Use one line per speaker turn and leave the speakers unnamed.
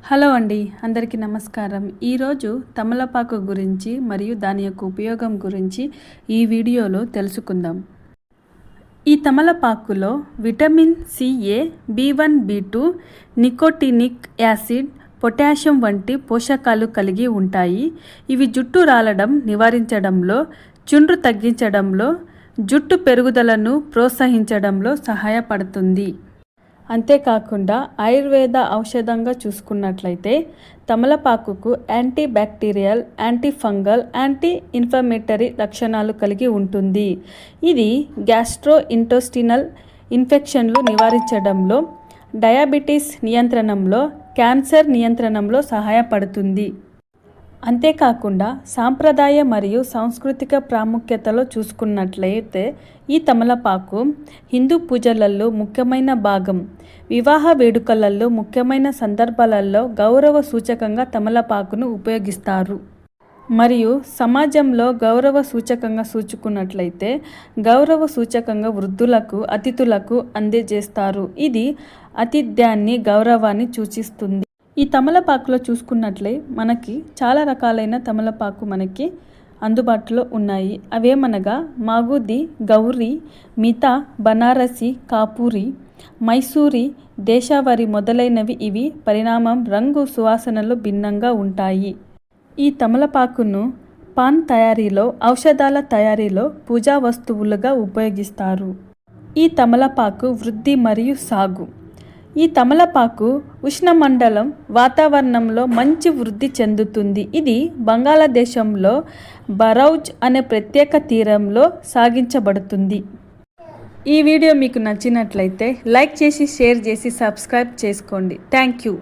Hello అండి, అందరికీ నమస్కారం. ఈరోజు తమలపాకు గురించి మరియు దాని యొక్క ఉపయోగం గురించి ఈ వీడియోలో తెలుసుకుందాం. ఈ తమలపాకులో vitamin C A, B one, B two, nicotinic acid, potassium వంటి పోషకాలు కలిగి ఉంటాయి. ఇవి జుట్టు రాలడం నివారించడంలో, చుండ్రు తగ్గించడంలో, జుట్టు పెరుగుదలను ప్రోత్సహించడంలో సహాయపడుతుంది. అంతేకాకుండా ఆయుర్వేద ఔషధంగా చూసుకున్నట్లయితే తమలపాకుకు anti bacterial, anti fungal, anti inflammatory లక్షణాలు కలిగి ఉంటుంది. ఇది గ్యాస్ట్రో ఇంటెస్టినల్ ఇన్ఫెక్షన్లు నివారించడంలో, డయాబెటీస్ నియంత్రణలో, క్యాన్సర్ నియంత్రణలో సహాయపడుతుంది. అంతేకాకుండా సాంప్రదాయ మరియు సాంస్కృతిక ప్రాముఖ్యతలో చూసుకున్నట్లయితే ఈ తమలపాకు హిందూ పూజలలో ముఖ్యమైన భాగం. వివాహ వేడుకలలో ముఖ్యమైన సందర్భాలలో గౌరవ సూచకంగా తమలపాకును ఉపయోగిస్తారు. మరియు సమాజంలో గౌరవ సూచకంగా చూసుకున్నట్లయితే గౌరవ సూచకంగా వృద్ధులకు, అతిథులకు అందజేస్తారు. ఇది ఆతిథ్యాన్ని, గౌరవాన్ని సూచిస్తుంది. ఈ తమలపాకులో చూసుకున్నట్లే మనకి చాలా రకాలైన తమలపాకు మనకి అందుబాటులో ఉన్నాయి. అవేమనగా మాగుది, గౌరీ, మితా, బనారసి, కాపూరి, మైసూరి, దేశవారి మొదలైనవి. ఇవి పరిణామం, రంగు, సువాసనలు భిన్నంగా ఉంటాయి. ఈ తమలపాకును పాన్ తయారీలో, ఔషధాల తయారీలో, పూజా వస్తువులుగా ఉపయోగిస్తారు. ఈ తమలపాకు వృద్ధి మరియు సాగు. ఈ తమలపాకు ఉష్ణమండలం వాతావరణంలో మంచి వృద్ధి చెందుతుంది. ఇది బంగాళాదేశంలో బరౌజ్ అనే ప్రత్యేక తీరంలో సాగించబడుతుంది. ఈ వీడియో మీకు నచ్చినట్లయితే లైక్ చేసి, షేర్ చేసి, సబ్స్క్రైబ్ చేసుకోండి. Thank you.